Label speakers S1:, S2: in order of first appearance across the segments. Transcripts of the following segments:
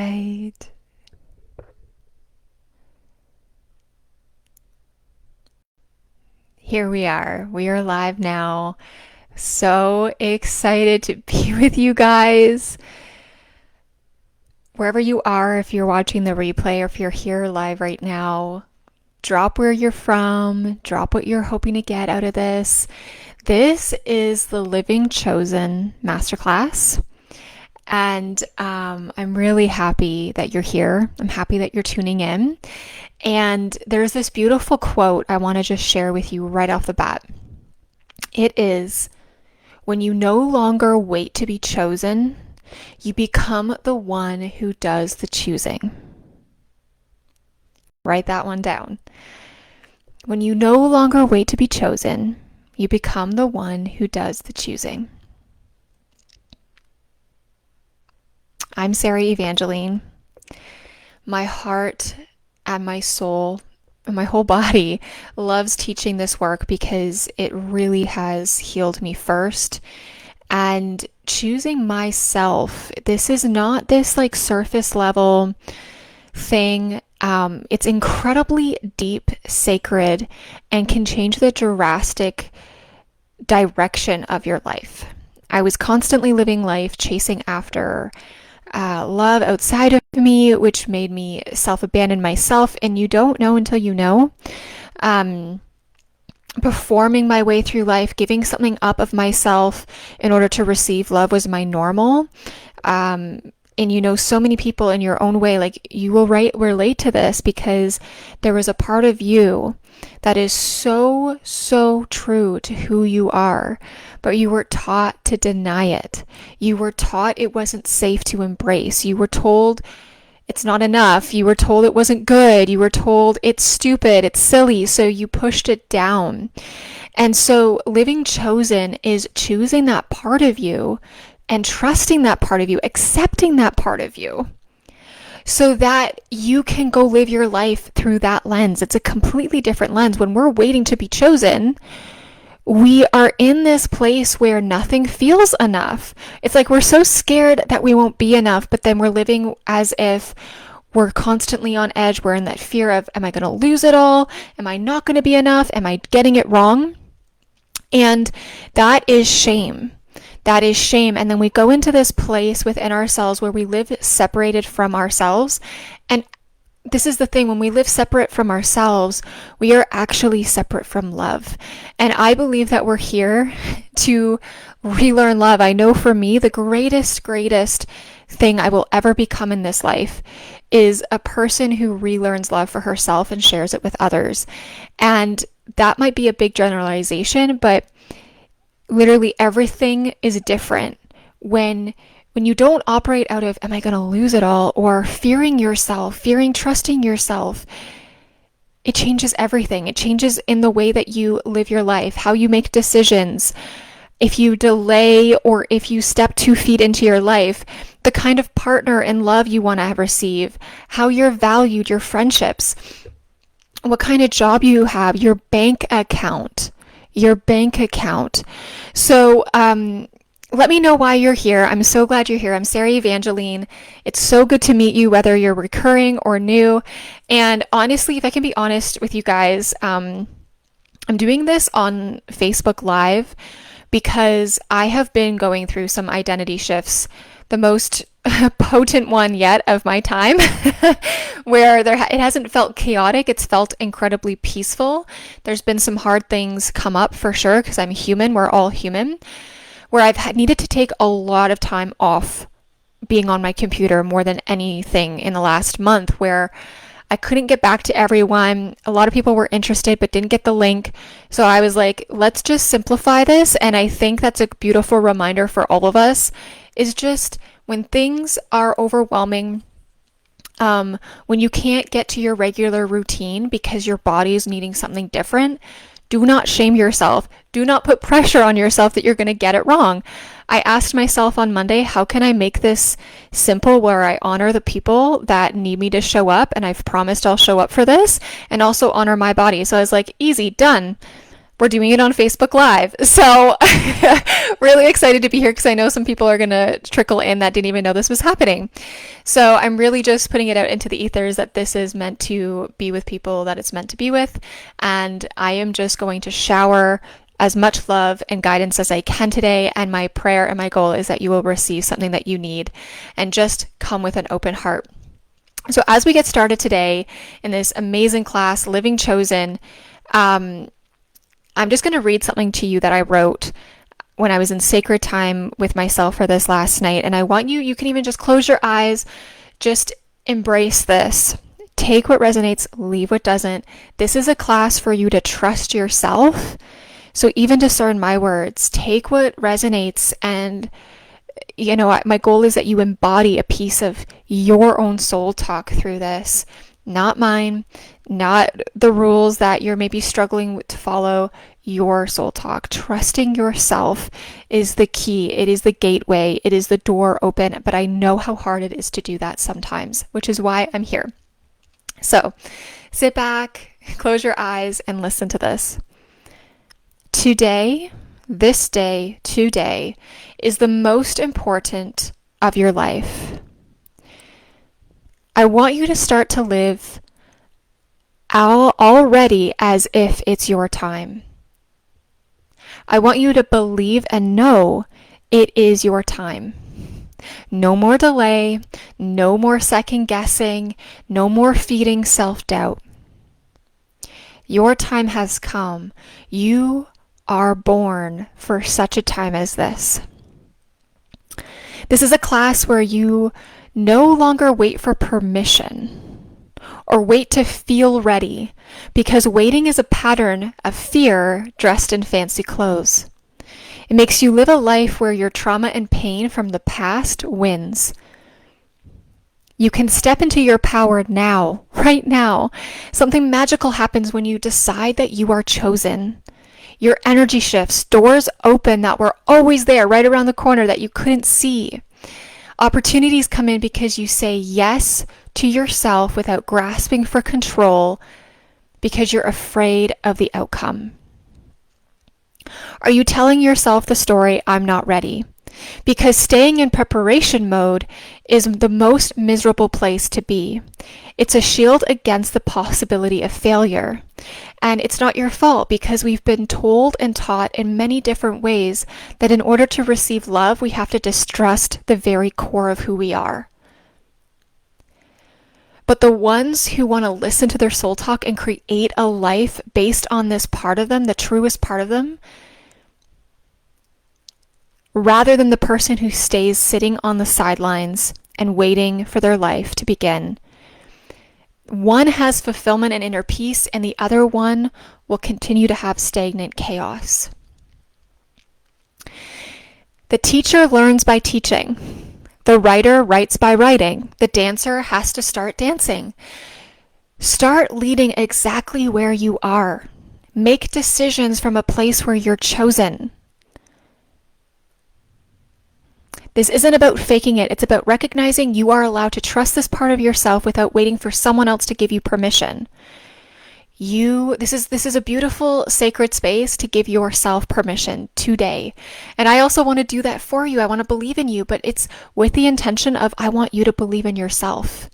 S1: right. Here we are. We are live now. So excited to be with you guys. Wherever you are, if you're watching the replay or if you're here live right now, drop where you're from, drop what you're hoping to get out of this. This is the Living Chosen Masterclass. And I'm really happy that you're here. I'm happy that you're tuning in. And there's this beautiful quote I want to just share with you right off the bat. It is, when you no longer wait to be chosen, you become the one who does the choosing. Write that one down. When you no longer wait to be chosen, you become the one who does the choosing. I'm Sarah Evangeline. My heart and my soul and my whole body loves teaching this work because it really has healed me first. And choosing myself, this is not this like surface level thing. It's incredibly deep, sacred, and can change the drastic direction of your life. I was constantly living life chasing after love outside of me, which made me self-abandon myself. And you don't know until you know. Performing my way through life, giving something up of myself in order to receive love was my normal. And you know, so many people in your own way, like you will relate to this because there was a part of you that is so, so true to who you are, but you were taught to deny it. You were taught it wasn't safe to embrace. You were told it's not enough. You were told it wasn't good. You were told it's stupid, it's silly, so you pushed it down. And so living chosen is choosing that part of you and trusting that part of you, accepting that part of you, so that you can go live your life through that lens. It's a completely different lens. When we're waiting to be chosen, we are in this place where nothing feels enough. It's like we're so scared that we won't be enough, but then we're living as if we're constantly on edge. We're in that fear of, am I going to lose it all? Am I not going to be enough? Am I getting it wrong? And that is shame. That is shame. And then we go into this place within ourselves where we live separated from ourselves. And this is the thing, when we live separate from ourselves, we are actually separate from love. And I believe that we're here to relearn love. I know for me, the greatest thing I will ever become in this life is a person who relearns love for herself and shares it with others. And that might be a big generalization, but literally everything is different when you don't operate out of, am I going to lose it all? Or fearing yourself, trusting yourself. It changes everything. It changes in the way that you live your life, how you make decisions. If you delay or if you step 2 feet into your life, the kind of partner and love you want to receive, how you're valued, your friendships, what kind of job you have, your bank account. So, let me know why you're here. I'm so glad you're here. I'm Sarah Evangeline. It's so good to meet you, whether you're recurring or new. And honestly, if I can be honest with you guys, I'm doing this on Facebook Live because I have been going through some identity shifts, the most potent one yet of my time, where it hasn't felt chaotic. It's felt incredibly peaceful. There's been some hard things come up for sure, because I'm human. We're all human. Where I've needed to take a lot of time off being on my computer more than anything in the last month, where I couldn't get back to everyone. A lot of people were interested but didn't get the link. So I was like, let's just simplify this. And I think that's a beautiful reminder for all of us, is just when things are overwhelming, when you can't get to your regular routine because your body is needing something different, do not shame yourself. Do not put pressure on yourself that you're going to get it wrong. I asked myself on Monday, how can I make this simple where I honor the people that need me to show up, and I've promised I'll show up for this, and also honor my body. So I was like, easy, done. we're doing it on Facebook Live. So really excited to be here because I know some people are going to trickle in that didn't even know this was happening. So I'm really just putting it out into the ethers that this is meant to be with people that it's meant to be with. And I am just going to shower as much love and guidance as I can today. And my prayer and my goal is that you will receive something that you need and just come with an open heart. So as we get started today in this amazing class, Living Chosen, I'm just going to read something to you that I wrote when I was in sacred time with myself for this last night. And I want you can even just close your eyes, just embrace this. Take what resonates, leave what doesn't. This is a class for you to trust yourself. So even discern my words, take what resonates, and my goal is that you embody a piece of your own soul talk through this. Not mine, not the rules that you're maybe struggling to follow, your soul talk. Trusting yourself is the key. It is the gateway. It is the door open. But I know how hard it is to do that sometimes, which is why I'm here. So sit back, close your eyes, and listen to this. Today is the most important of your life. I want you to start to live already as if it's your time. I want you to believe and know it is your time. No more delay, no more second guessing, no more feeding self-doubt. Your time has come. You are born for such a time as this. This is a class where you no longer wait for permission or wait to feel ready, because waiting is a pattern of fear dressed in fancy clothes. It makes you live a life where your trauma and pain from the past wins. You can step into your power now, right now. Something magical happens when you decide that you are chosen. Your energy shifts, doors open that were always there, right around the corner that you couldn't see. Opportunities come in because you say yes to yourself without grasping for control because you're afraid of the outcome. Are you telling yourself the story, I'm not ready? Because staying in preparation mode is the most miserable place to be. It's a shield against the possibility of failure. And it's not your fault, because we've been told and taught in many different ways that in order to receive love, we have to distrust the very core of who we are. But the ones who want to listen to their soul talk and create a life based on this part of them, the truest part of them, rather than the person who stays sitting on the sidelines and waiting for their life to begin. One has fulfillment and inner peace, and the other one will continue to have stagnant chaos. The teacher learns by teaching. The writer writes by writing. The dancer has to start dancing. Start leading exactly where you are. Make decisions from a place where you're chosen. This isn't about faking it. It's about recognizing you are allowed to trust this part of yourself without waiting for someone else to give you permission. This is a beautiful sacred space to give yourself permission today. And I also want to do that for you. I want to believe in you, but it's with the intention of I want you to believe in yourself.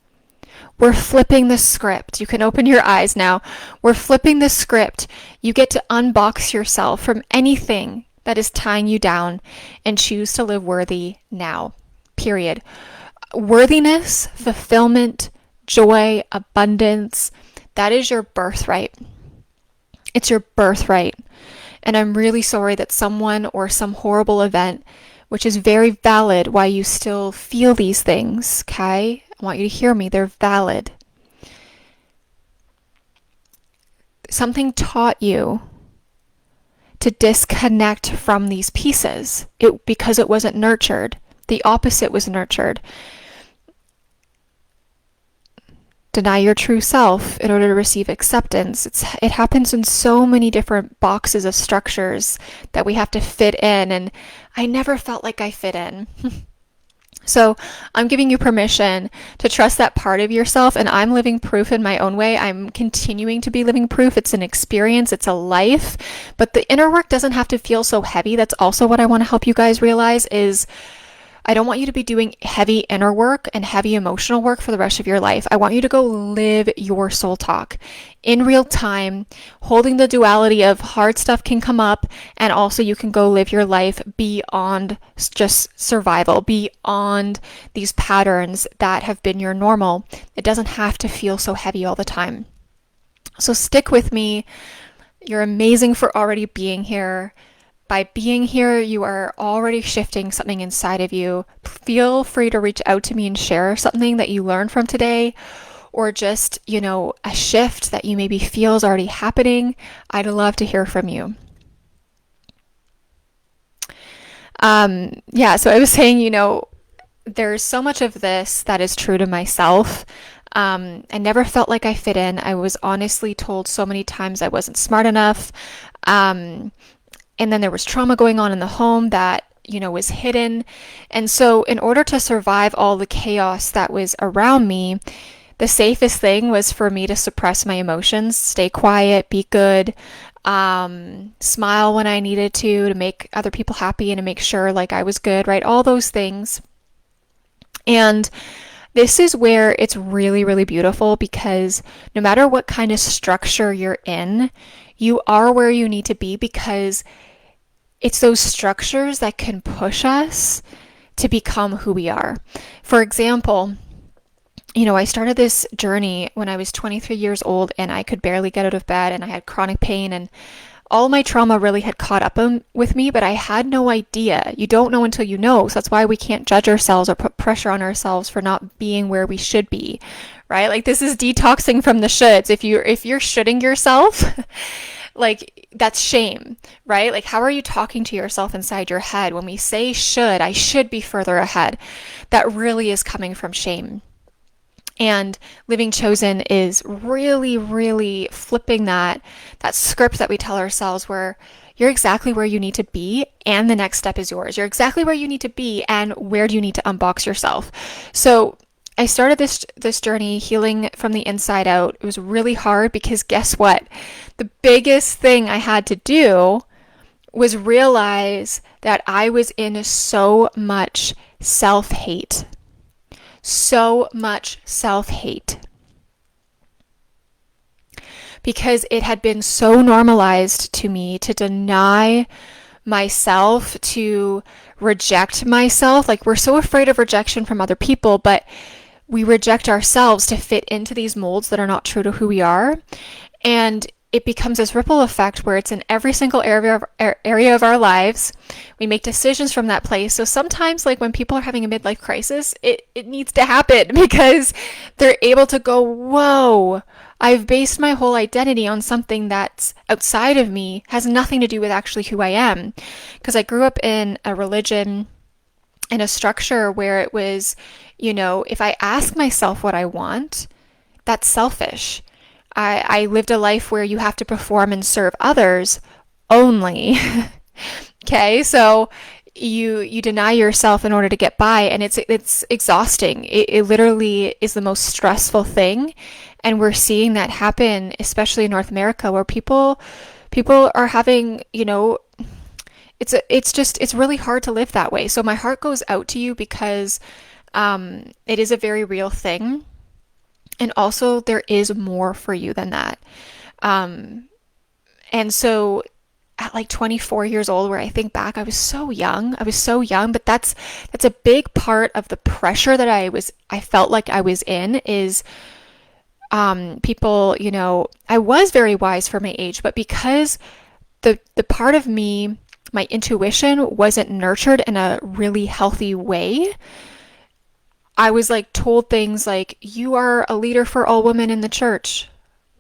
S1: We're flipping the script. You can open your eyes now. We're flipping the script. You get to unbox yourself from anything that is tying you down and choose to live worthy now. Period. Worthiness, fulfillment, joy, abundance, that is your birthright. It's your birthright. And I'm really sorry that someone or some horrible event, which is very valid why you still feel these things, okay? I want you to hear me. They're valid. Something taught you to disconnect from these pieces because it wasn't nurtured. The opposite was nurtured. Deny your true self in order to receive acceptance. It happens in so many different boxes of structures that we have to fit in, and I never felt like I fit in. So I'm giving you permission to trust that part of yourself, and I'm living proof in my own way. I'm continuing to be living proof. It's an experience, it's a life, but the inner work doesn't have to feel so heavy. That's also what I want to help you guys realize is I don't want you to be doing heavy inner work and heavy emotional work for the rest of your life. I want you to go live your soul talk in real time, holding the duality of hard stuff can come up, and also you can go live your life beyond just survival, beyond these patterns that have been your normal. It doesn't have to feel so heavy all the time. So stick with me. You're amazing for already being here. By being here, you are already shifting something inside of you. Feel free to reach out to me and share something that you learned from today, or just, a shift that you maybe feel is already happening. I'd love to hear from you. So I was saying, there's so much of this that is true to myself. I never felt like I fit in. I was honestly told so many times I wasn't smart enough. And then there was trauma going on in the home that, was hidden. And so in order to survive all the chaos that was around me, the safest thing was for me to suppress my emotions, stay quiet, be good, smile when I needed to make other people happy and to make sure like I was good, right? All those things. And this is where it's really, really beautiful, because no matter what kind of structure you're in, you are where you need to be, because it's those structures that can push us to become who we are. For example, I started this journey when I was 23 years old, and I could barely get out of bed, and I had chronic pain, and all my trauma really had caught up with me, but I had no idea. You don't know until you know. So that's why we can't judge ourselves or put pressure on ourselves for not being where we should be, right? Like, this is detoxing from the shoulds. If you're shoulding yourself, like, that's shame, right? Like, how are you talking to yourself inside your head? When we say should, I should be further ahead, that really is coming from shame. And living chosen is really, really flipping that script that we tell ourselves, where you're exactly where you need to be and the next step is yours. You're exactly where you need to be, and where do you need to unbox yourself? So I started this journey healing from the inside out. It was really hard, because guess what? The biggest thing I had to do was realize that I was in so much self-hate. So much self-hate, because it had been so normalized to me to deny myself, to reject myself. Like, we're so afraid of rejection from other people, but we reject ourselves to fit into these molds that are not true to who we are. And it becomes this ripple effect where it's in every single area of our lives. We make decisions from that place. So sometimes, like, when people are having a midlife crisis, it needs to happen, because they're able to go, whoa, I've based my whole identity on something that's outside of me, has nothing to do with actually who I am. Because I grew up in a religion, in a structure where it was, if I ask myself what I want, that's selfish. I lived a life where you have to perform and serve others only. Okay, so you deny yourself in order to get by, and it's exhausting. It literally is the most stressful thing, and we're seeing that happen, especially in North America, where people are having, it's really hard to live that way. So my heart goes out to you, because it is a very real thing. And also, there is more for you than that. And so at like 24 years old, where I think back, I was so young, but that's a big part of the pressure that I felt like I was in, is people, I was very wise for my age, but because the part of me, my intuition, wasn't nurtured in a really healthy way, I was like told things like, you are a leader for all women in the church.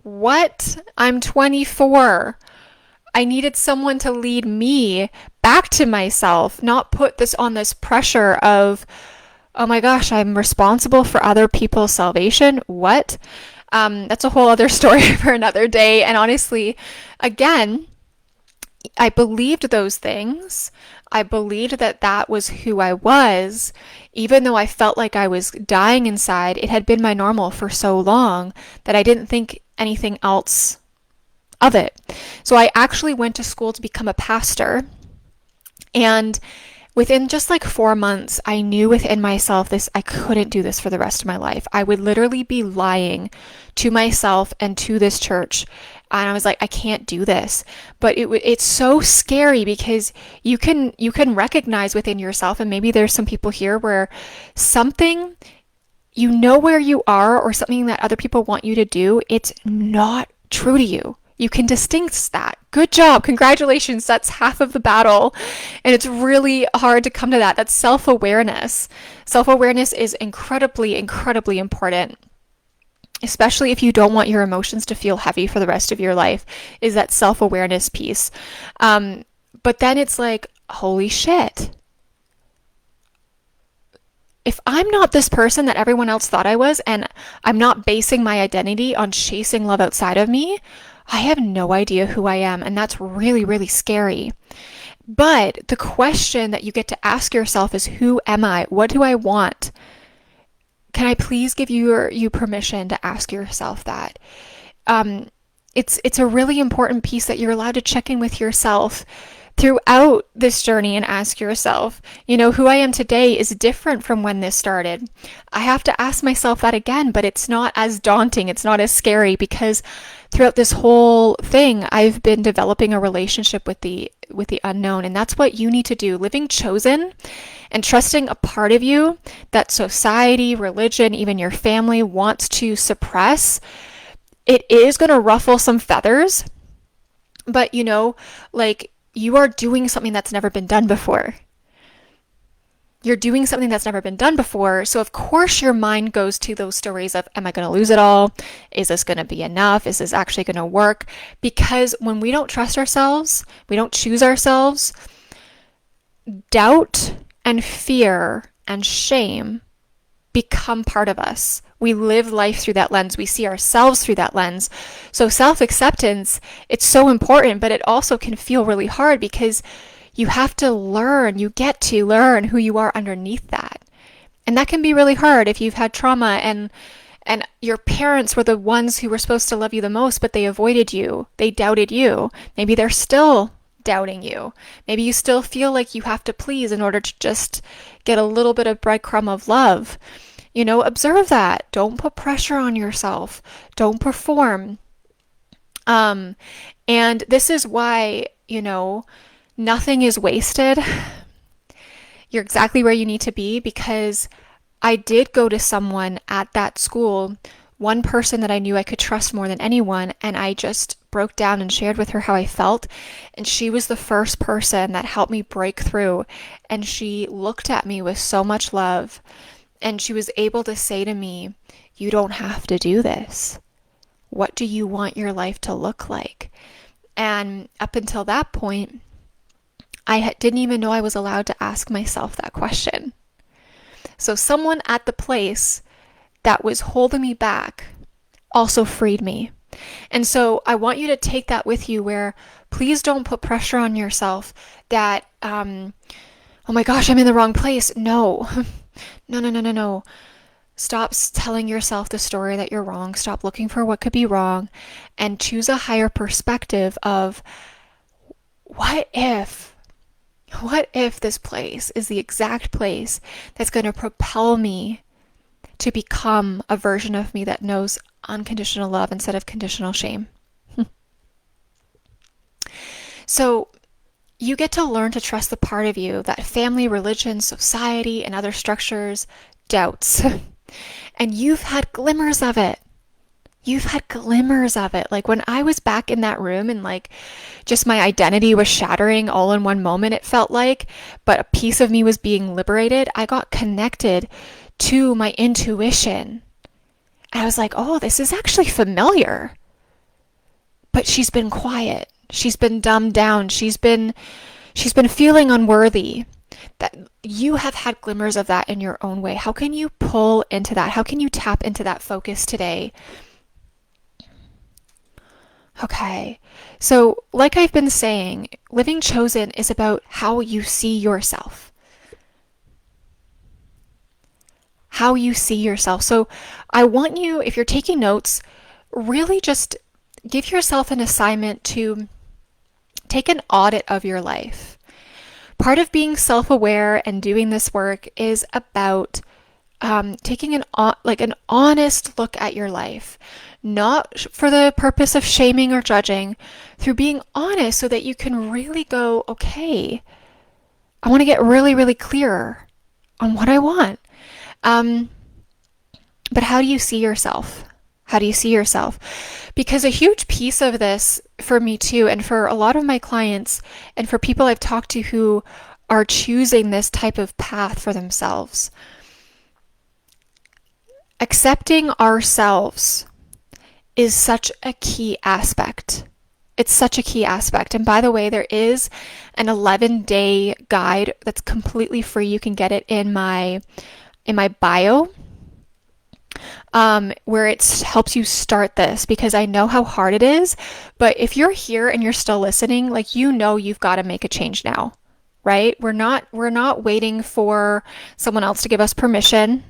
S1: What? I'm 24. I needed someone to lead me back to myself, not put this on this pressure of, oh my gosh, I'm responsible for other people's salvation. What? That's a whole other story for another day. And honestly, again, I believed those things. I believed that that was who I was. Even though I felt like I was dying inside, it had been my normal for so long that I didn't think anything else of it. So I actually went to school to become a pastor. And within just like 4 months, I knew within myself this, I couldn't do this for the rest of my life. I would literally be lying to myself and to this church. And I was like, I can't do this. But it's so scary because you can recognize within yourself, and maybe there's some people here where something, you know where you are, or something that other people want you to do, it's not true to you. You can distinct that. Good job. Congratulations. That's half of the battle. And it's really hard to come to that. That's self-awareness. Self-awareness is incredibly, incredibly important, especially if you don't want your emotions to feel heavy for the rest of your life, is that self-awareness piece. But then it's like, holy shit. If I'm not this person that everyone else thought I was, and I'm not basing my identity on chasing love outside of me, I have no idea who I am. And that's really, really scary. But the question that you get to ask yourself is, who am I? What do I want? Can I please give you permission to ask yourself that? It's a really important piece that you're allowed to check in with yourself throughout this journey and ask yourself, who I am today is different from when this started. I have to ask myself that again, but it's not as daunting. It's not as scary because throughout this whole thing, I've been developing a relationship with the unknown. And that's what you need to do. Living chosen and trusting a part of you that society, religion, even your family wants to suppress. It is going to ruffle some feathers, but like, you are doing something that's never been done before. You're doing something that's never been done before. So of course your mind goes to those stories of, am I going to lose it all? Is this going to be enough? Is this actually going to work? Because when we don't trust ourselves, we don't choose ourselves, doubt and fear and shame become part of us. We live life through that lens. We see ourselves through that lens. So self-acceptance, it's so important, but it also can feel really hard because you have to learn, you get to learn who you are underneath that. And that can be really hard if you've had trauma and your parents were the ones who were supposed to love you the most, but they avoided you. They doubted you. Maybe they're still doubting you. Maybe you still feel like you have to please in order to just get a little bit of breadcrumb of love. Observe that. Don't put pressure on yourself. Don't perform. And this is why, nothing is wasted. You're exactly where you need to be, because I did go to someone at that school, one person that I knew I could trust more than anyone, and I just broke down and shared with her how I felt, and she was the first person that helped me break through, and she looked at me with so much love, and she was able to say to me, you don't have to do this. What do you want your life to look like? And up until that point, I didn't even know I was allowed to ask myself that question. So someone at the place that was holding me back also freed me. And so I want you to take that with you, where please don't put pressure on yourself that, oh my gosh, I'm in the wrong place. No. No. Stop telling yourself the story that you're wrong. Stop looking for what could be wrong and choose a higher perspective of, what if this place is the exact place that's going to propel me to become a version of me that knows unconditional love instead of conditional shame. So you get to learn to trust the part of you that family, religion, society, and other structures doubts. And you've had glimmers of it. Like when I was back in that room and like just my identity was shattering all in one moment, it felt like, but a piece of me was being liberated. I got connected to my intuition. And I was like, oh, this is actually familiar. But she's been quiet. She's been dumbed down. She's been feeling unworthy. That you have had glimmers of that in your own way. How can you pull into that? How can you tap into that focus today? Okay. So, like I've been saying, living chosen is about how you see yourself. How you see yourself. So, I want you, if you're taking notes, really just give yourself an assignment to take an audit of your life. Part of being self-aware and doing this work is about taking an honest look at your life, not for the purpose of shaming or judging, through being honest so that you can really go, okay, I want to get really, really clear on what I want. Um, but how do you see yourself? How do you see yourself? Because a huge piece of this for me too, and for a lot of my clients, and for people I've talked to who are choosing this type of path for themselves, accepting ourselves is such a key aspect. It's such a key aspect. And by the way, there is an 11-day guide that's completely free. You can get it in my bio, where it helps you start this, because I know how hard it is. But if you're here and you're still listening, like, you know, you've got to make a change now, right? We're not waiting for someone else to give us permission.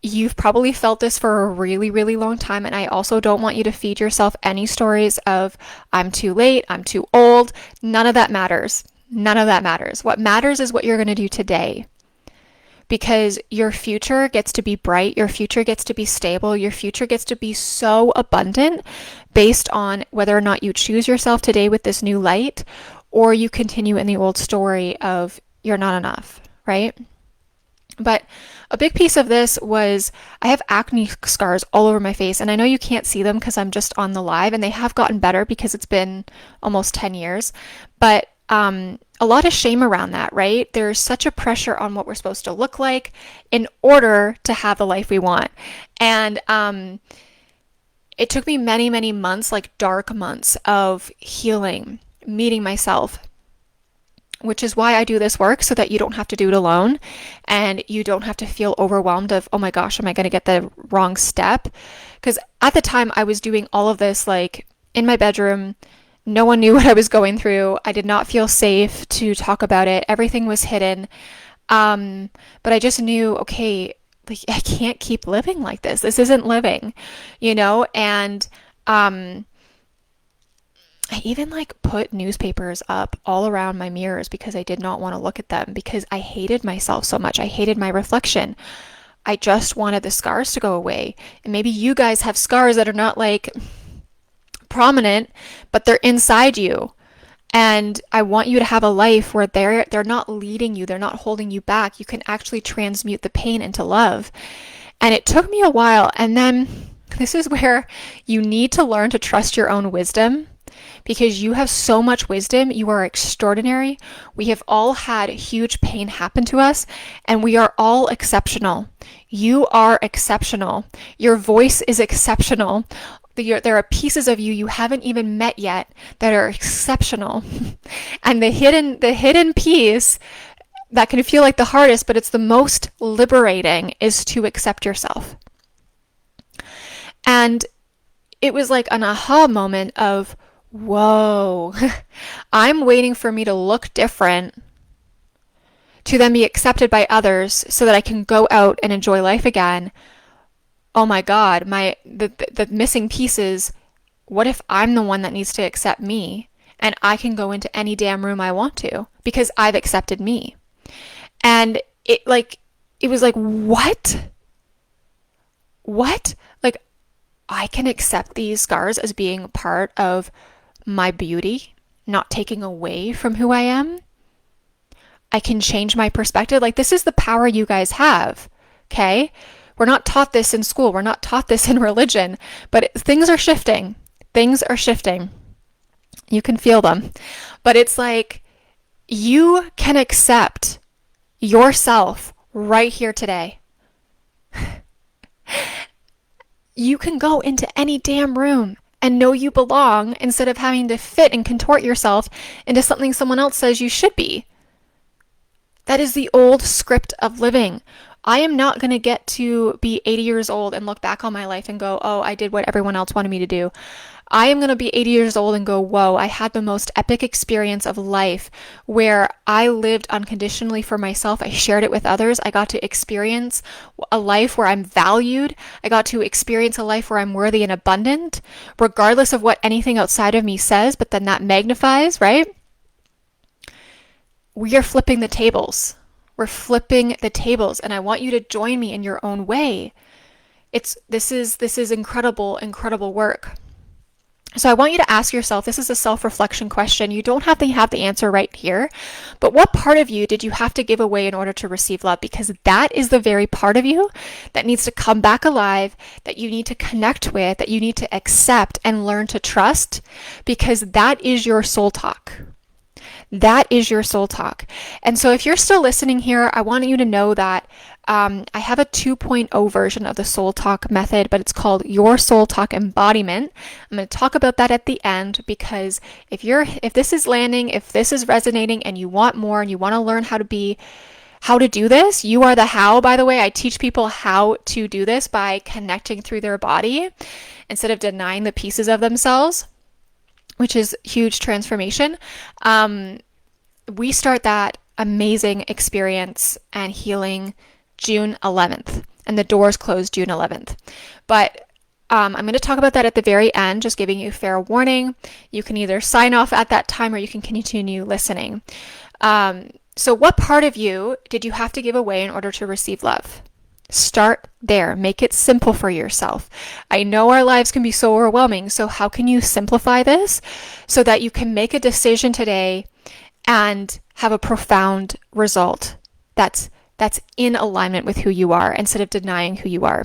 S1: You've probably felt this for a really, really long time. And I also don't want you to feed yourself any stories of, I'm too late, I'm too old. None of that matters. None of that matters. What matters is what you're going to do today. Because your future gets to be bright, your future gets to be stable, your future gets to be so abundant based on whether or not you choose yourself today with this new light, or you continue in the old story of you're not enough, right? But a big piece of this was, I have acne scars all over my face, and I know you can't see them because I'm just on the live, and they have gotten better because it's been almost 10 years. But a lot of shame around that, right? There's such a pressure on what we're supposed to look like in order to have the life we want. And it took me many, many months, like dark months of healing, meeting myself, which is why I do this work, so that you don't have to do it alone and you don't have to feel overwhelmed of, oh my gosh, am I going to get the wrong step? Because at the time I was doing all of this like in my bedroom. No one knew what I was going through. I did not feel safe to talk about it. Everything was hidden. But I just knew, okay, like, I can't keep living like this. This isn't living, you know? And I even like put newspapers up all around my mirrors because I did not want to look at them, because I hated myself so much. I hated my reflection. I just wanted the scars to go away. And maybe you guys have scars that are not like prominent, but they're inside you. And I want you to have a life where they're not leading you, they're not holding you back. You can actually transmute the pain into love. And it took me a while. And then this is where you need to learn to trust your own wisdom, because you have so much wisdom. You are extraordinary. We have all had huge pain happen to us, and we are all exceptional. You are exceptional. Your voice is exceptional. There are pieces of you you haven't even met yet that are exceptional. And the hidden piece that can feel like the hardest, but it's the most liberating, is to accept yourself. And it was like an aha moment of, whoa, I'm waiting for me to look different to then be accepted by others so that I can go out and enjoy life again. Oh my God, the missing pieces. What if I'm the one that needs to accept me, and I can go into any damn room I want to because I've accepted me? And it was like, what? What? Like, I can accept these scars as being part of my beauty, not taking away from who I am. I can change my perspective. Like, this is the power you guys have, okay? We're not taught this in school. We're not taught this in religion, but things are shifting. Things are shifting. You can feel them. But it's like, you can accept yourself right here today. You can go into any damn room and know you belong, instead of having to fit and contort yourself into something someone else says you should be. That is the old script of living. I am not going to get to be 80 years old and look back on my life and go, oh, I did what everyone else wanted me to do. I am going to be 80 years old and go, whoa, I had the most epic experience of life where I lived unconditionally for myself. I shared it with others. I got to experience a life where I'm valued. I got to experience a life where I'm worthy and abundant, regardless of what anything outside of me says, but then that magnifies, right? We are flipping the tables. We're flipping the tables, and I want you to join me in your own way. This is incredible, incredible work. So I want you to ask yourself, this is a self-reflection question. You don't have to have the answer right here, but what part of you did you have to give away in order to receive love? Because that is the very part of you that needs to come back alive, that you need to connect with, that you need to accept and learn to trust, because that is your soul talk. That is your soul talk. And so if you're still listening here, I want you to know that I have a 2.0 version of the soul talk method, but it's called Your Soul Talk Embodiment. I'm going to talk about that at the end, because if this is landing, if this is resonating and you want more and you want to learn how to do this, you are the how. By the way, I teach people how to do this by connecting through their body instead of denying the pieces of themselves, which is huge transformation. We start that amazing experience and healing June 11th, and the doors close June 11th. But I'm going to talk about that at the very end, just giving you fair warning. You can either sign off at that time or you can continue listening. So what part of you did you have to give away in order to receive love? Start there. Make it simple for yourself. I know our lives can be so overwhelming, so how can you simplify this so that you can make a decision today and have a profound result that's in alignment with who you are instead of denying who you are?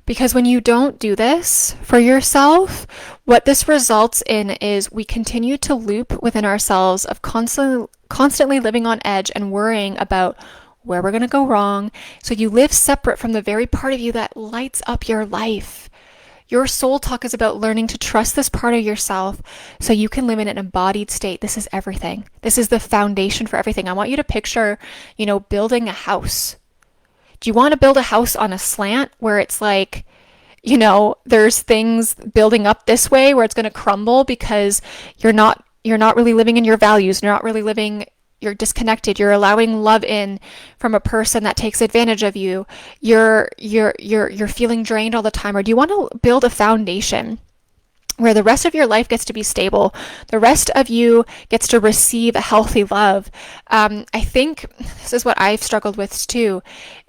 S1: Because when you don't do this for yourself, what this results in is we continue to loop within ourselves of constantly living on edge and worrying about where we're going to go wrong. So you live separate from the very part of you that lights up your life. Your soul talk is about learning to trust this part of yourself so you can live in an embodied state. This is everything. This is the foundation for everything. I want you to picture, building a house. Do you want to build a house on a slant where it's like, there's things building up this way where it's going to crumble because you're not really living in your values. You're disconnected. You're allowing love in from a person that takes advantage of you. You're feeling drained all the time. Or do you want to build a foundation where the rest of your life gets to be stable? The rest of you gets to receive a healthy love. I think this is what I've struggled with too,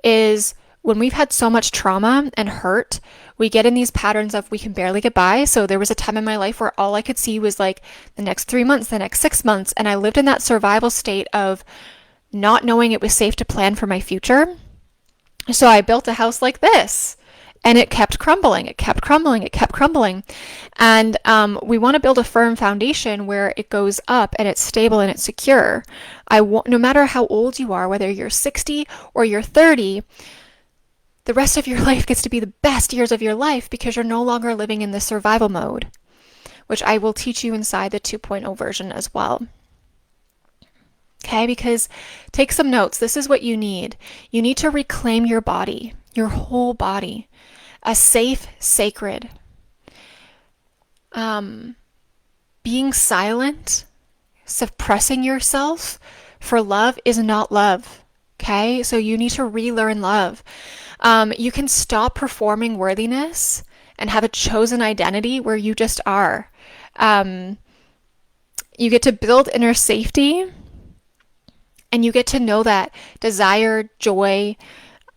S1: is when we've had so much trauma and hurt, we get in these patterns of we can barely get by. So there was a time in my life where all I could see was like the next 3 months, the next 6 months. And I lived in that survival state of not knowing it was safe to plan for my future. So I built a house like this. And it kept crumbling. It kept crumbling. It kept crumbling. And we want to build a firm foundation where it goes up and it's stable and it's secure. No matter how old you are, whether you're 60 or you're 30, the rest of your life gets to be the best years of your life because you're no longer living in the survival mode, which I will teach you inside the 2.0 version as well. Okay, because take some notes. This is what you need. You need to reclaim your body, your whole body. A safe, sacred. Being silent, suppressing yourself for love is not love. Okay, so you need to relearn love. You can stop performing worthiness and have a chosen identity where you just are. You get to build inner safety, and you get to know that desire, joy,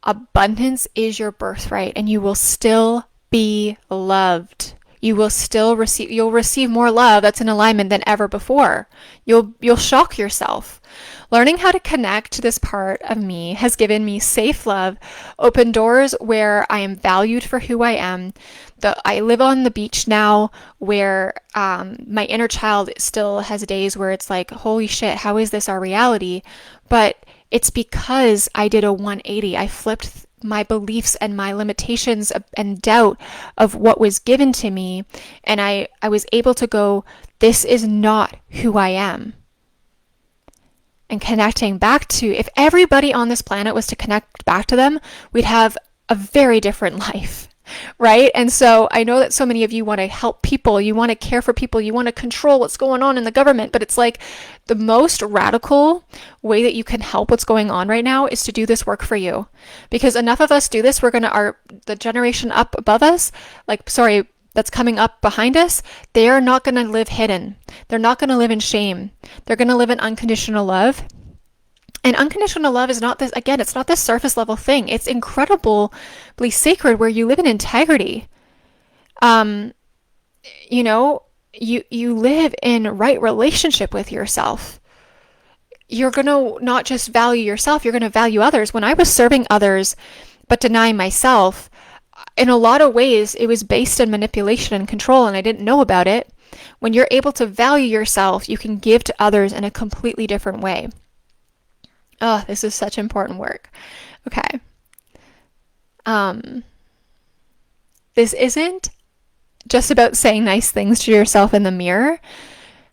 S1: abundance is your birthright, and you will still be loved. You'll receive more love that's in alignment than ever before. You'll shock yourself. Learning how to connect to this part of me has given me safe love, open doors where I am valued for who I am. I live on the beach now where my inner child still has days where it's like, holy shit, how is this our reality? But it's because I did a 180. I flipped my beliefs and my limitations and doubt of what was given to me. And I was able to go, this is not who I am. And connecting back to, if everybody on this planet was to connect back to them, we'd have a very different life, right? And so I know that so many of you want to help people, you want to care for people, you want to control what's going on in the government, but it's like the most radical way that you can help what's going on right now is to do this work for you. Because enough of us do this, the generation up above us, that's coming up behind us, they are not going to live hidden. They're not going to live in shame. They're going to live in unconditional love. And unconditional love is not this, again, it's not this surface level thing. It's incredibly sacred where you live in integrity. You know, you live in right relationship with yourself. You're going to not just value yourself, you're going to value others. When I was serving others but denying myself, in a lot of ways, it was based in manipulation and control, and I didn't know about it. When you're able to value yourself, you can give to others in a completely different way. Oh, this is such important work. Okay. This isn't just about saying nice things to yourself in the mirror.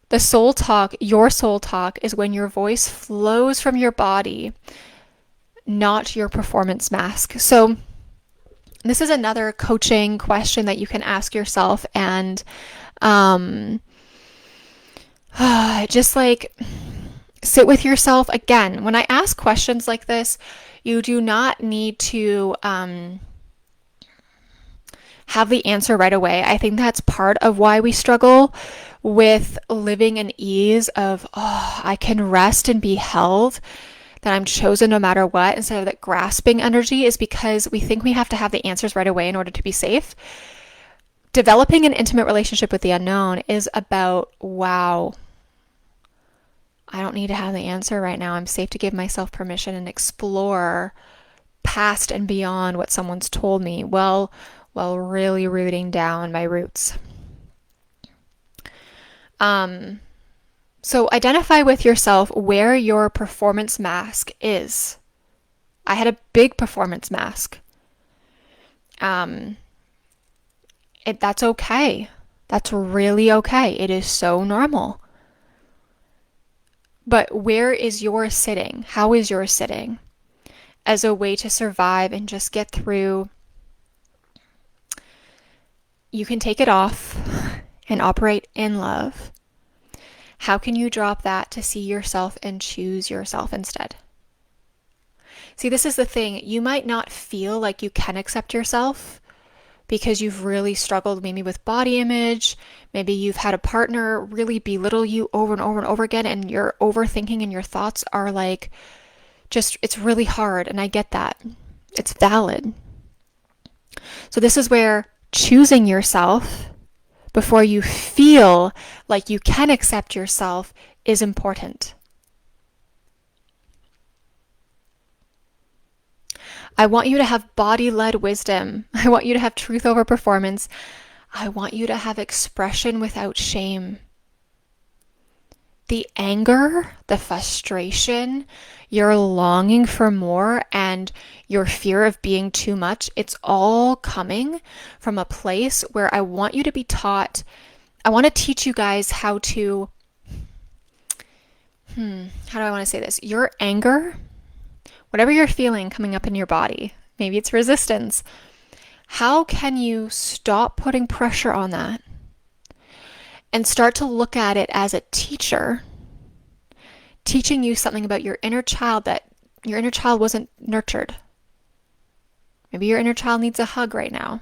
S1: The soul talk, your soul talk, is when your voice flows from your body, not your performance mask. So this is another coaching question that you can ask yourself, and just like sit with yourself. Again, when I ask questions like this, you do not need to have the answer right away. I think that's part of why we struggle with living in ease of, I can rest and be held, that I'm chosen no matter what, instead of that grasping energy, is because we think we have to have the answers right away in order to be safe. Developing an intimate relationship with the unknown is about, wow, I don't need to have the answer right now. I'm safe to give myself permission and explore past and beyond what someone's told me, while really rooting down my roots. So identify with yourself where your performance mask is. I had a big performance mask. That's okay. That's really okay. It is so normal. But where is yours sitting? How is yours sitting? As a way to survive and just get through. You can take it off and operate in love. How can you drop that to see yourself and choose yourself instead? See, this is the thing. You might not feel like you can accept yourself because you've really struggled maybe with body image. Maybe you've had a partner really belittle you over and over and over again, and your overthinking and your thoughts are like, it's really hard. And I get that. It's valid. So this is where choosing yourself before you feel like you can accept yourself is important. I want you to have body-led wisdom. I want you to have truth over performance. I want you to have expression without shame. The anger, the frustration, your longing for more, and your fear of being too much, it's all coming from a place where I want you to be taught. I want to teach you guys how to, how do I want to say this? Your anger, whatever you're feeling coming up in your body, maybe it's resistance. How can you stop putting pressure on that and start to look at it as a teacher, teaching you something about your inner child that your inner child wasn't nurtured? Maybe your inner child needs a hug right now.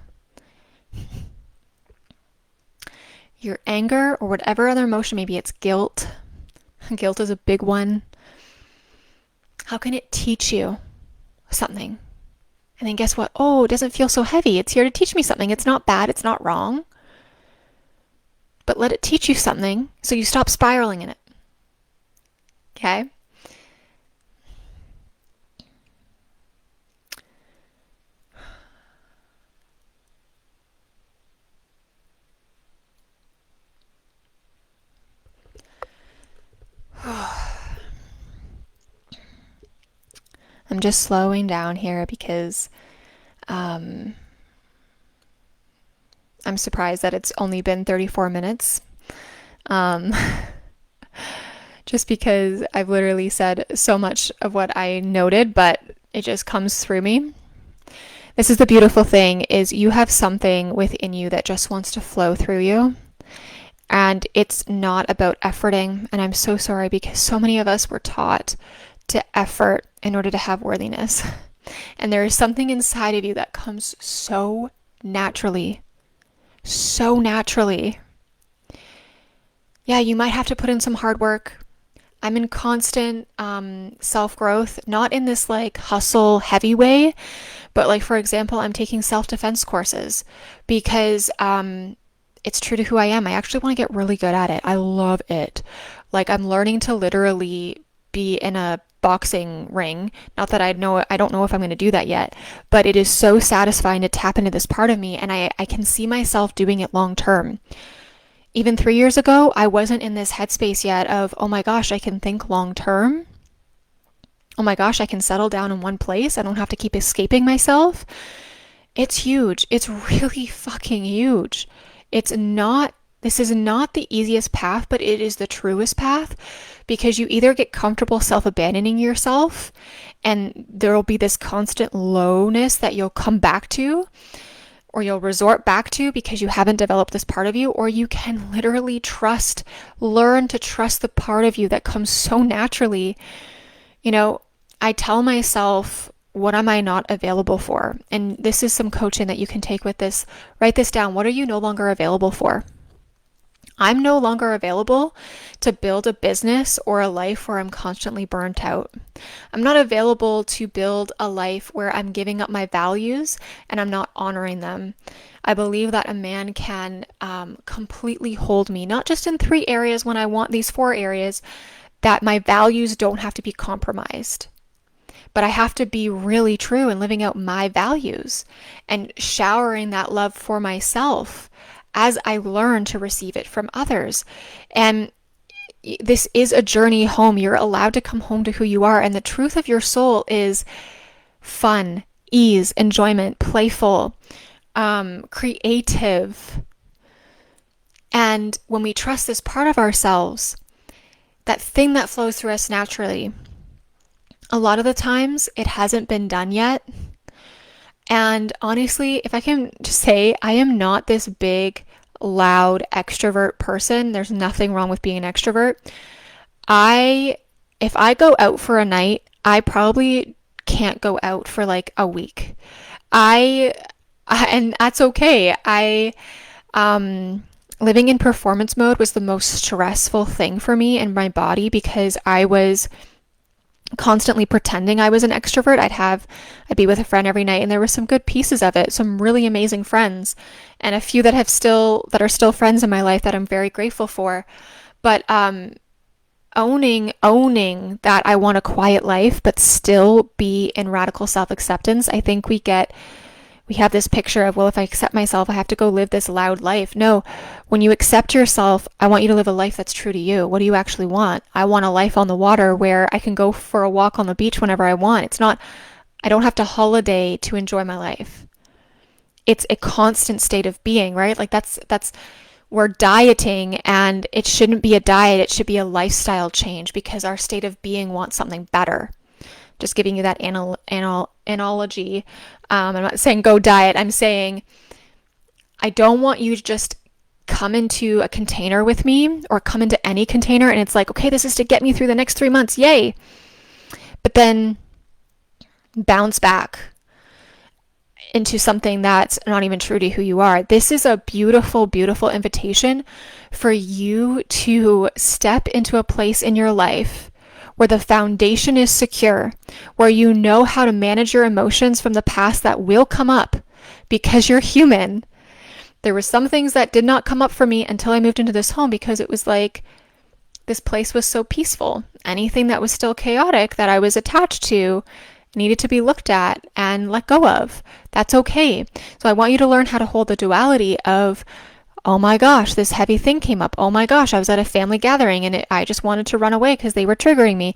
S1: Your anger or whatever other emotion, maybe it's guilt. Guilt is a big one. How can it teach you something? And then guess what? Oh, it doesn't feel so heavy. It's here to teach me something. It's not bad. It's not wrong. But let it teach you something so you stop spiraling in it. Okay? I'm just slowing down here because Um, I'm surprised that it's only been 34 minutes. Um, just because I've literally said so much of what I noted, but it just comes through me. This is the beautiful thing, is you have something within you that just wants to flow through you. And it's not about efforting. And I'm so sorry, because so many of us were taught to effort in order to have worthiness. And there is something inside of you that comes so naturally. So naturally. Yeah, you might have to put in some hard work. I'm in constant self-growth, not in this like hustle heavy way, but like, for example, I'm taking self-defense courses because it's true to who I am. I actually want to get really good at it. I love it. Like, I'm learning to literally be in a boxing ring. Not that I don't know if I'm going to do that yet, but it is so satisfying to tap into this part of me, and I can see myself doing it long term. Even 3 years ago, I wasn't in this headspace yet of, oh my gosh, I can think long term. Oh my gosh, I can settle down in one place. I don't have to keep escaping myself. It's huge. It's really fucking huge. This is not the easiest path, but it is the truest path, because you either get comfortable self-abandoning yourself and there'll be this constant lowness that you'll come back to, or you'll resort back to because you haven't developed this part of you, or you can literally learn to trust the part of you that comes so naturally. You know, I tell myself, what am I not available for? And this is some coaching that you can take with this. Write this down. What are you no longer available for? I'm no longer available to build a business or a life where I'm constantly burnt out. I'm not available to build a life where I'm giving up my values and I'm not honoring them. I believe that a man can completely hold me, not just in 3 areas when I want these 4 areas, that my values don't have to be compromised. But I have to be really true in living out my values and showering that love for myself as I learn to receive it from others. And this is a journey home. You're allowed to come home to who you are. And the truth of your soul is fun, ease, enjoyment, playful, creative. And when we trust this part of ourselves, that thing that flows through us naturally, a lot of the times it hasn't been done yet. And honestly, if I can just say, I am not this big, loud extrovert person. There's nothing wrong with being an extrovert. If I go out for a night, I probably can't go out for like a week. And that's okay. Living in performance mode was the most stressful thing for me and my body, because I was constantly pretending I was an extrovert. I'd be with a friend every night, and there were some good pieces of it, some really amazing friends, and a few that are still friends in my life that I'm very grateful for. But owning that I want a quiet life but still be in radical self-acceptance. I think we have this picture of, well, if I accept myself, I have to go live this loud life. No, when you accept yourself, I want you to live a life that's true to you. What do you actually want? I want a life on the water where I can go for a walk on the beach whenever I want. I don't have to holiday to enjoy my life. It's a constant state of being, right? Like we're dieting, and it shouldn't be a diet. It should be a lifestyle change, because our state of being wants something better. Just giving you that analogy. I'm not saying go diet. I'm saying I don't want you to just come into a container with me, or come into any container and it's like, okay, this is to get me through the next 3 months. Yay. But then bounce back into something that's not even true to who you are. This is a beautiful, beautiful invitation for you to step into a place in your life where the foundation is secure, where you know how to manage your emotions from the past that will come up, because you're human. There were some things that did not come up for me until I moved into this home, because it was like this place was so peaceful. Anything that was still chaotic that I was attached to needed to be looked at and let go of. That's okay. So I want you to learn how to hold the duality of, oh my gosh, this heavy thing came up. Oh my gosh, I was at a family gathering and I just wanted to run away because they were triggering me.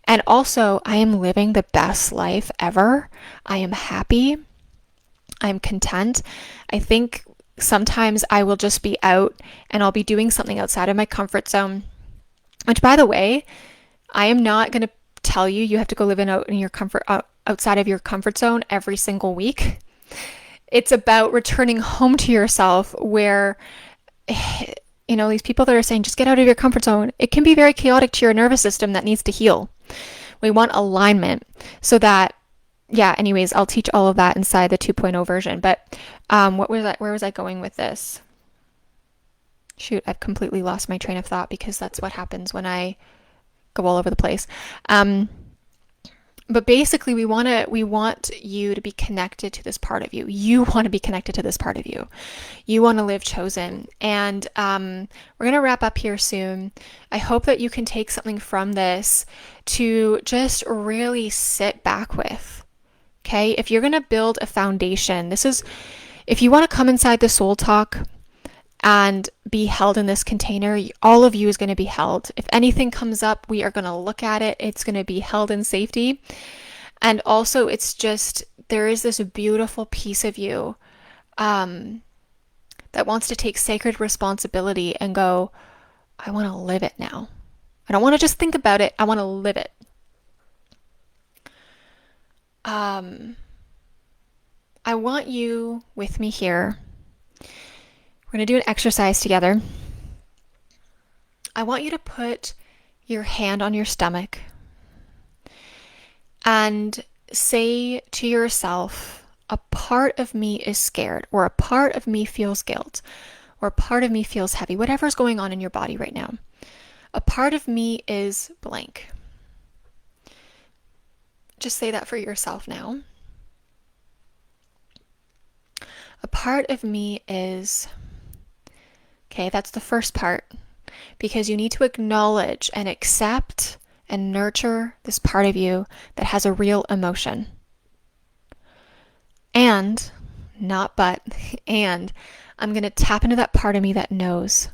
S1: And also, I am living the best life ever. I am happy. I'm content. I think sometimes I will just be out and I'll be doing something outside of my comfort zone, which, by the way, I am not going to tell you you have to go live out in your outside of your comfort zone every single week. It's about returning home to yourself where, these people that are saying just get out of your comfort zone, it can be very chaotic to your nervous system that needs to heal. We want alignment so that, yeah, anyways, I'll teach all of that inside the 2.0 version. But where was I going with this? Shoot, I've completely lost my train of thought because that's what happens when I go all over the place. But basically, we want you to be connected to this part of you. You want to be connected to this part of you. You want to live chosen. And we're going to wrap up here soon. I hope that you can take something from this to just really sit back with. Okay? If you're going to build a foundation, if you want to come inside the Soul Talk and be held in this container, all of you is going to be held. If anything comes up, we are going to look at it. It's going to be held in safety. And also, it's just, there is this beautiful piece of you that wants to take sacred responsibility and go, I want to live it now. I don't want to just think about it. I want to live it. I want you with me here. We're going to do an exercise together. I want you to put your hand on your stomach and say to yourself, a part of me is scared, or a part of me feels guilt, or a part of me feels heavy, whatever's going on in your body right now. A part of me is blank. Just say that for yourself now. A part of me is... Okay, that's the first part, because you need to acknowledge and accept and nurture this part of you that has a real emotion. And, not but, and I'm going to tap into that part of me that knows.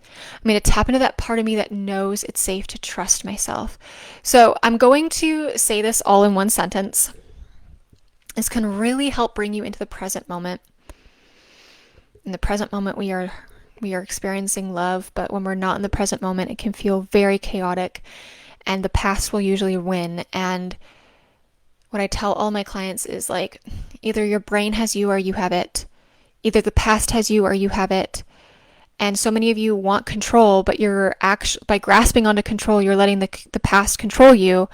S1: I'm going to tap into that part of me that knows it's safe to trust myself. So I'm going to say this all in one sentence. This can really help bring you into the present moment. In the present moment, we are experiencing love, but when we're not in the present moment, it can feel very chaotic, and the past will usually win. And what I tell all my clients is, like, either your brain has you or you have it. Either the past has you or you have it. And so many of you want control, but you're actually, by grasping onto control, you're letting the past control you.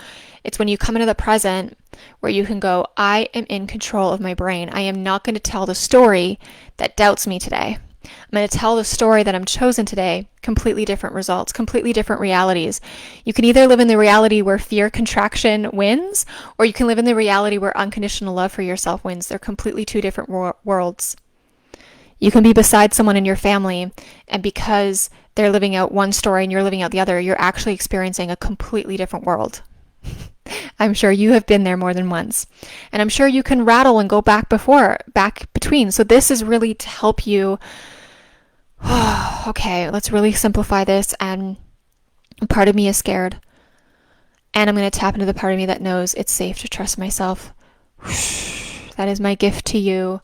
S1: It's when you come into the present where you can go, I am in control of my brain. I am not going to tell the story that doubts me today. I'm going to tell the story that I'm chosen today. Completely different results, completely different realities. You can either live in the reality where fear contraction wins, or you can live in the reality where unconditional love for yourself wins. They're completely two different worlds. You can be beside someone in your family, and because they're living out one story and you're living out the other, you're actually experiencing a completely different world. I'm sure you have been there more than once. And I'm sure you can rattle and go back between. So this is really to help you. Okay, let's really simplify this. And part of me is scared. And I'm going to tap into the part of me that knows it's safe to trust myself. That is my gift to you.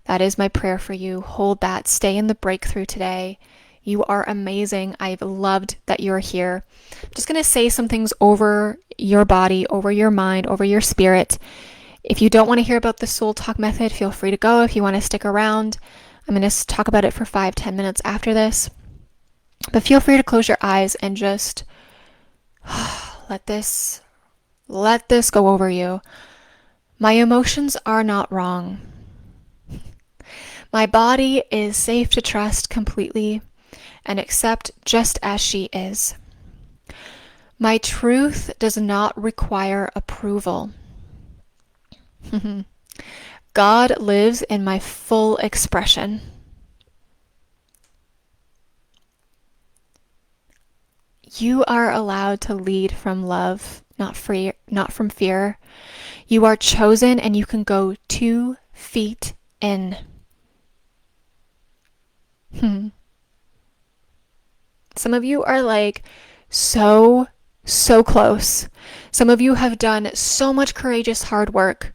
S1: That is my prayer for you. Hold that. Stay in the breakthrough today. You are amazing. I've loved that you're here. I'm just going to say some things over your body, over your mind, over your spirit. If you don't want to hear about the Soul Talk method, feel free to go. If you want to stick around, I'm going to talk about it for 5-10 minutes after this. But feel free to close your eyes and just let this go over you. My emotions are not wrong. My body is safe to trust completely and accept just as she is. My truth does not require approval. God lives in my full expression. You are allowed to lead from love, not from fear. You are chosen, and you can go 2 feet in. Some of you are like so close. Some of you have done so much courageous hard work,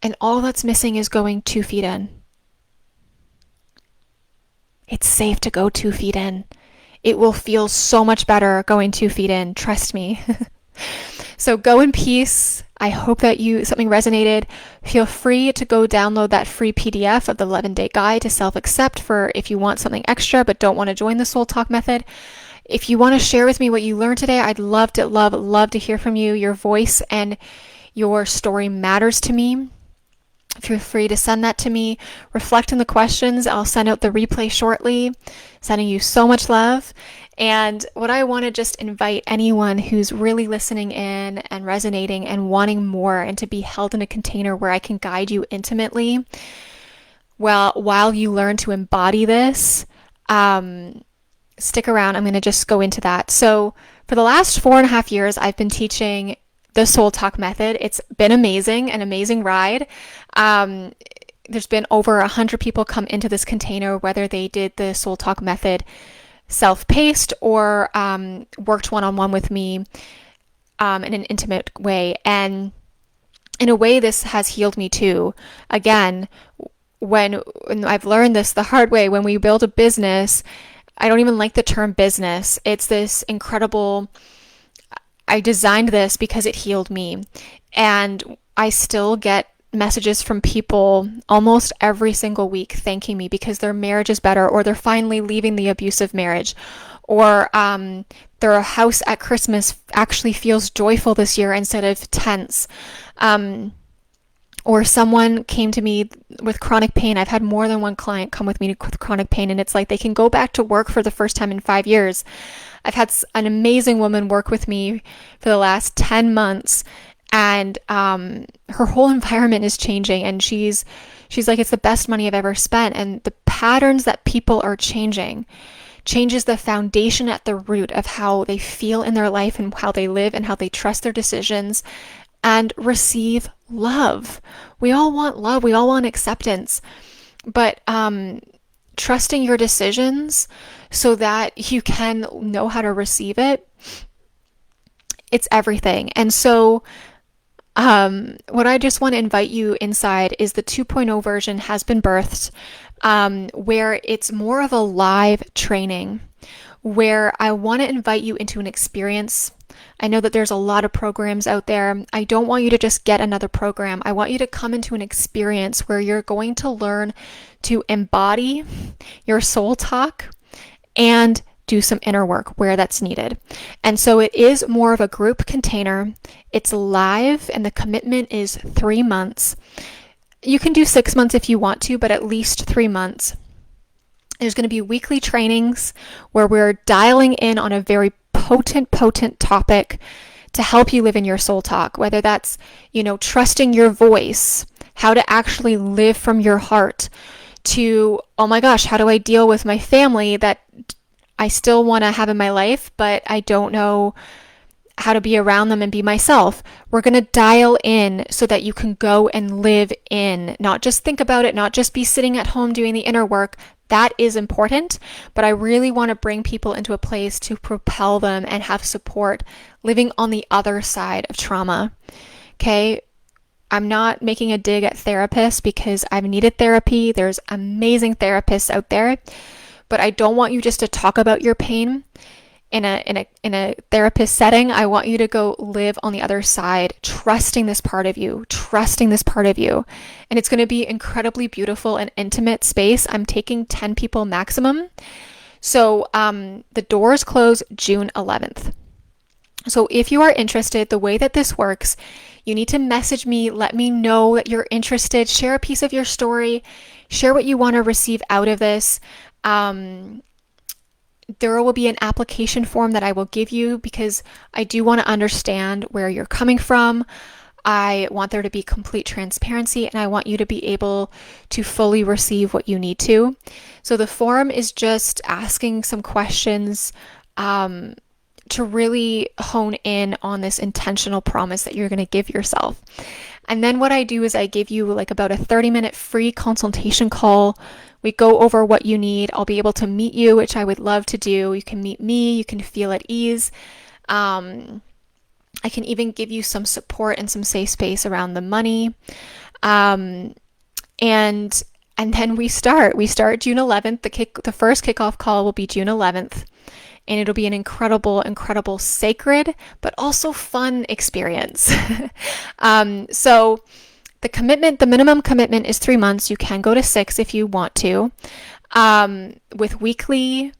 S1: and all that's missing is going 2 feet in. It's safe to go 2 feet in. It will feel so much better going 2 feet in. Trust me. So go in peace. I hope that something resonated. Feel free to go download that free PDF of the 11-day guide to self-accept for if you want something extra but don't want to join the Soul Talk method. If you want to share with me what you learned today, I'd love to hear from you. Your voice and your story matters to me. Feel free to send that to me. Reflect on the questions. I'll send out the replay shortly. Sending you so much love. And what I want to just invite anyone who's really listening in and resonating and wanting more and to be held in a container where I can guide you intimately, well, while you learn to embody this, stick around. I'm going to just go into that. So for the last 4.5 years, I've been teaching the Soul Talk method. It's been amazing, an amazing ride. There's been over 100 people come into this container, whether they did the Soul Talk method self-paced or worked one-on-one with me in an intimate way. And in a way, this has healed me too. Again, when I've learned this the hard way, when we build a business, I don't even like the term business. It's this incredible, I designed this because it healed me. And I still get messages from people almost every single week thanking me because their marriage is better, or they're finally leaving the abusive marriage, or their house at Christmas actually feels joyful this year instead of tense. Or someone came to me with chronic pain. I've had more than one client come with me with chronic pain, and it's like they can go back to work for the first time in 5 years. I've had an amazing woman work with me for the last 10 months, and her whole environment is changing, and she's like, it's the best money I've ever spent. And the patterns that people are changing changes the foundation at the root of how they feel in their life and how they live and how they trust their decisions and receive love. We all want love. We all want acceptance. But trusting your decisions so that you can know how to receive it, it's everything. And so what I just want to invite you inside is the 2.0 version has been birthed, where it's more of a live training, where I want to invite you into an experience. I know that there's a lot of programs out there. I don't want you to just get another program. I want you to come into an experience where you're going to learn to embody your soul talk and do some inner work where that's needed. And so it is more of a group container. It's live, and the commitment is 3 months. You can do 6 months if you want to, but at least 3 months. There's going to be weekly trainings where we're dialing in on a very potent topic to help you live in your soul talk, whether that's, trusting your voice, how to actually live from your heart, to, oh my gosh, how do I deal with my family that I still want to have in my life, but I don't know how to be around them and be myself. We're going to dial in so that you can go and live in, not just think about it, not just be sitting at home doing the inner work. That is important, but I really want to bring people into a place to propel them and have support living on the other side of trauma. Okay? I'm not making a dig at therapists because I've needed therapy. There's amazing therapists out there, but I don't want you just to talk about your pain in a therapist setting. I want you to go live on the other side, trusting this part of you. And it's going to be incredibly beautiful and intimate space. I'm taking 10 people maximum. So the doors close June 11th. So if you are interested, the way that this works, you need to message me, let me know that you're interested, share a piece of your story, share what you want to receive out of this. There will be an application form that I will give you because I do want to understand where you're coming from. I want there to be complete transparency, and I want you to be able to fully receive what you need to. So the form is just asking some questions to really hone in on this intentional promise that you're going to give yourself. And then what I do is I give you like about a 30-minute free consultation call. We go over what you need. I'll be able to meet you, which I would love to do. You can meet me. You can feel at ease. I can even give you some support and some safe space around the money. Um, and and then we start. We start June 11th. The first kickoff call will be June 11th, and it'll be an incredible, sacred, but also fun experience. So the minimum commitment is 3 months. You can go to 6 if you want to, with weekly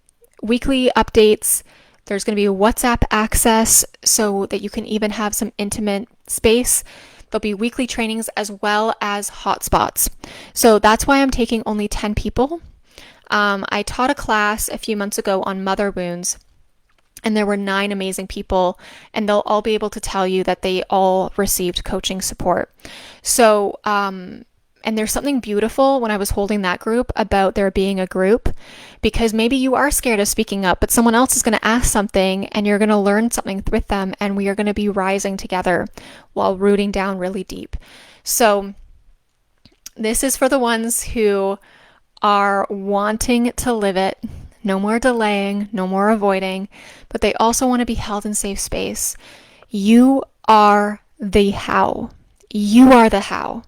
S1: updates. There's going to be WhatsApp access so that you can even have some intimate space. There'll be weekly trainings as well as hotspots. So that's why I'm taking only 10 people. I taught a class a few months ago on mother wounds, and there were 9 amazing people, and they'll all be able to tell you that they all received coaching support. So, and there's something beautiful when I was holding that group about there being a group, because maybe you are scared of speaking up, but someone else is going to ask something and you're going to learn something with them, and we are going to be rising together while rooting down really deep. So this is for the ones who are wanting to live it. No more delaying, no more avoiding, but they also want to be held in safe space. You are the how. You are the how.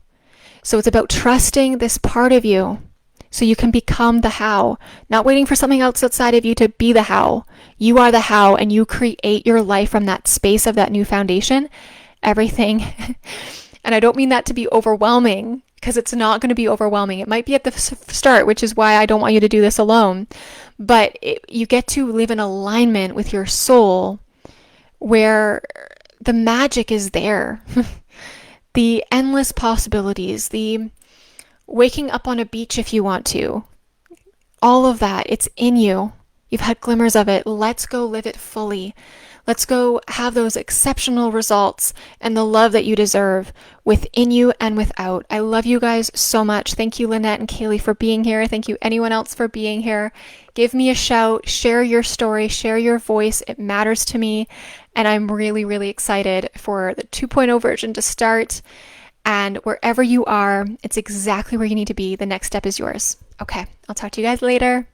S1: So it's about trusting this part of you so you can become the how, not waiting for something else outside of you to be the how. You are the how, and you create your life from that space of that new foundation. Everything. And I don't mean that to be overwhelming, because it's not going to be overwhelming. It might be at the start, which is why I don't want you to do this alone. But you get to live in alignment with your soul, where the magic is there. The endless possibilities, the waking up on a beach if you want to, all of that, it's in you. You've had glimmers of it. Let's go live it fully. Let's go have those exceptional results and the love that you deserve within you and without. I love you guys so much. Thank you, Lynette and Kaylee, for being here. Thank you, anyone else, for being here. Give me a shout. Share your story. Share your voice. It matters to me. And I'm really excited for the 2.0 version to start. And wherever you are, it's exactly where you need to be. The next step is yours. Okay, I'll talk to you guys later.